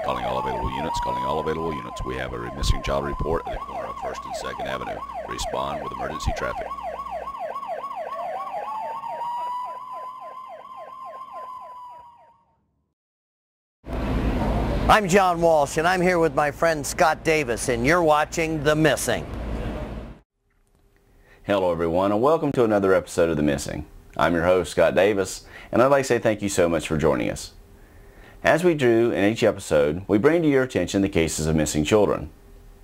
Calling all available units, calling all available units. We have a missing child report at the corner of 1st and 2nd Avenue. Respond with emergency traffic. I'm John Walsh, and I'm here with my friend Scott Davis, and you're watching The Missing. Hello everyone, and welcome to another episode of The Missing. I'm your host, Scott Davis, and I'd like to say thank you so much for joining us. As we do in each episode, we bring to your attention the cases of missing children.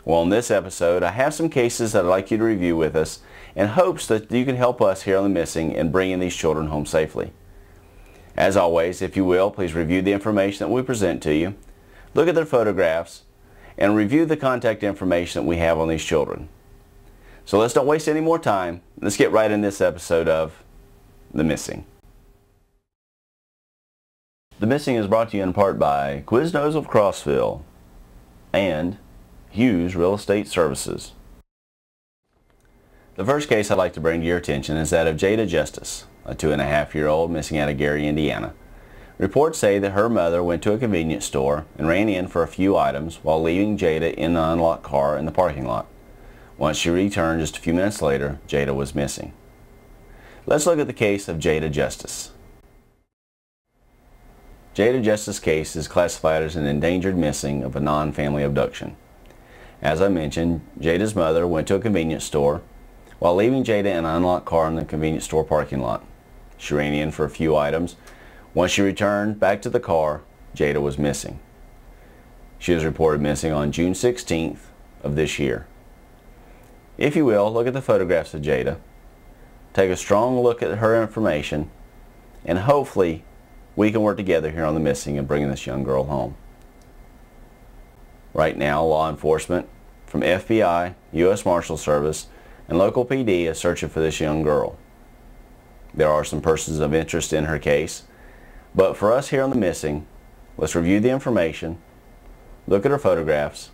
Well, in this episode, I have some cases that I'd like you to review with us in hopes that you can help us here on The Missing in bringing these children home safely. As always, if you will, please review the information that we present to you, look at their photographs, and review the contact information that we have on these children. So let's don't waste any more time. Let's get right in this episode of The Missing. The Missing is brought to you in part by Quiznos of Crossville and Hughes Real Estate Services. The first case I'd like to bring to your attention is that of Jada Justice, a 2.5-year-old missing out of Gary, Indiana. Reports say that her mother went to a convenience store and ran in for a few items while leaving Jada in the unlocked car in the parking lot. Once she returned just a few minutes later, Jada was missing. Let's look at the case of Jada Justice. Jada Justice Case is classified as an endangered missing of a non-family abduction. As I mentioned, Jada's mother went to a convenience store while leaving Jada in an unlocked car in the convenience store parking lot. She ran in for a few items. Once she returned back to the car, Jada was missing. She was reported missing on June 16th of this year. If you will, look at the photographs of Jada, take a strong look at her information, and hopefully we can work together here on The Missing in bringing this young girl home. Right now, law enforcement from FBI, U.S. Marshal Service, and local PD is searching for this young girl. There are some persons of interest in her case, but for us here on The Missing, let's review the information, look at her photographs,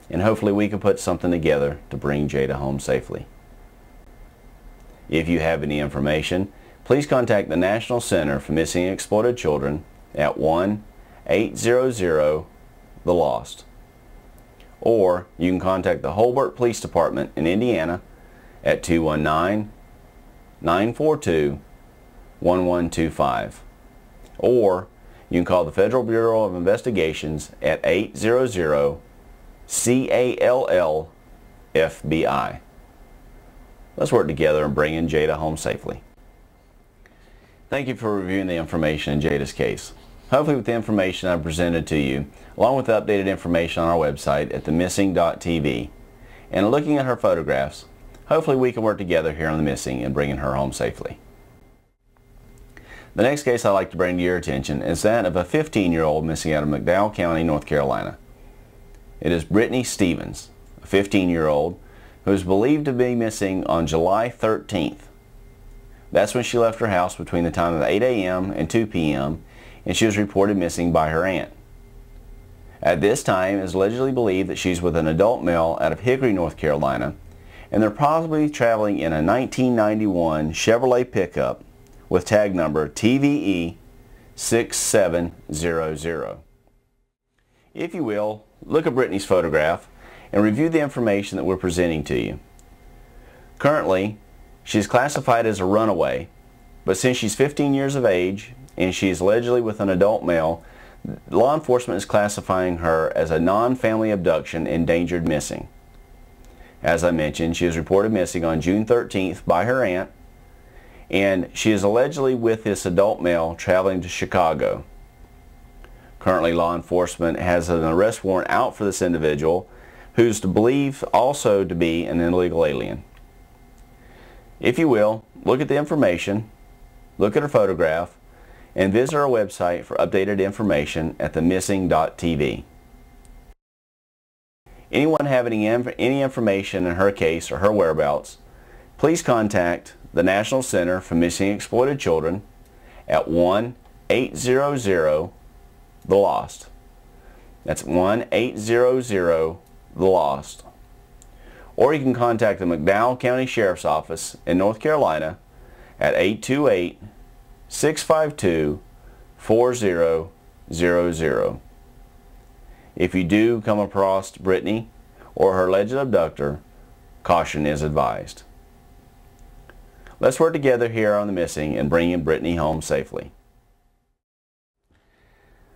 and hopefully we can put something together to bring Jada home safely. If you have any information, please contact the National Center for Missing and Exploited Children at 1-800-THE-LOST. Or you can contact the Holbert Police Department in Indiana at 219-942-1125. Or you can call the Federal Bureau of Investigations at 800-CALL-FBI. Let's work together and bring in Jada home safely. Thank you for reviewing the information in Jada's case. Hopefully with the information I've presented to you, along with the updated information on our website at themissing.tv, and looking at her photographs, hopefully we can work together here on The Missing in bringing her home safely. The next case I'd like to bring to your attention is that of a 15-year-old missing out of McDowell County, North Carolina. It is Brittney Stevens, a 15-year-old, who is believed to be missing on July 13th. That's when she left her house between the time of 8 a.m. and 2 p.m. and she was reported missing by her aunt. At this time, it is allegedly believed that she's with an adult male out of Hickory, North Carolina, and they're possibly traveling in a 1991 Chevrolet pickup with tag number TVE 6700. If you will, look at Brittney's photograph and review the information that we're presenting to you. Currently, she's classified as a runaway, but since she's 15 years of age and she's allegedly with an adult male, law enforcement is classifying her as a non-family abduction endangered missing. As I mentioned, she was reported missing on June 13th by her aunt, and she is allegedly with this adult male traveling to Chicago. Currently, law enforcement has an arrest warrant out for this individual, who's believed also to be an illegal alien. If you will, look at the information, look at her photograph, and visit our website for updated information at themissing.tv. Anyone having any information in her case or her whereabouts, please contact the National Center for Missing and Exploited Children at 1-800-THE-LOST. That's 1-800-THE-LOST. Or you can contact the McDowell County Sheriff's Office in North Carolina at 828-652-4000. If you do come across Brittney or her alleged abductor, caution is advised. Let's work together here on The Missing and bringing Brittney home safely.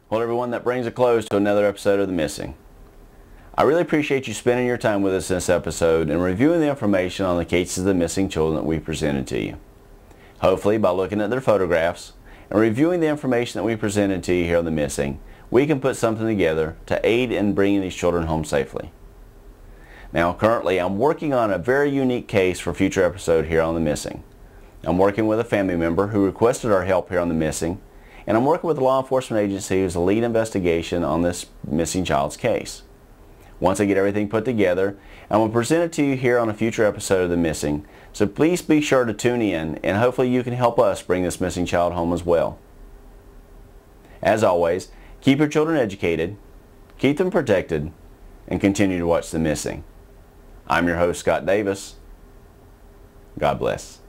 Well, everyone, that brings a close to another episode of The Missing. I really appreciate you spending your time with us in this episode and reviewing the information on the cases of the missing children that we presented to you. Hopefully, by looking at their photographs and reviewing the information that we presented to you here on The Missing, we can put something together to aid in bringing these children home safely. Now, currently, I'm working on a very unique case for a future episode here on The Missing. I'm working with a family member who requested our help here on The Missing, and I'm working with a law enforcement agency who's the lead investigation on this missing child's case. Once I get everything put together, I'm going to present it to you here on a future episode of The Missing, so please be sure to tune in, and hopefully you can help us bring this missing child home as well. As always, keep your children educated, keep them protected, and continue to watch The Missing. I'm your host, Scott Davis. God bless.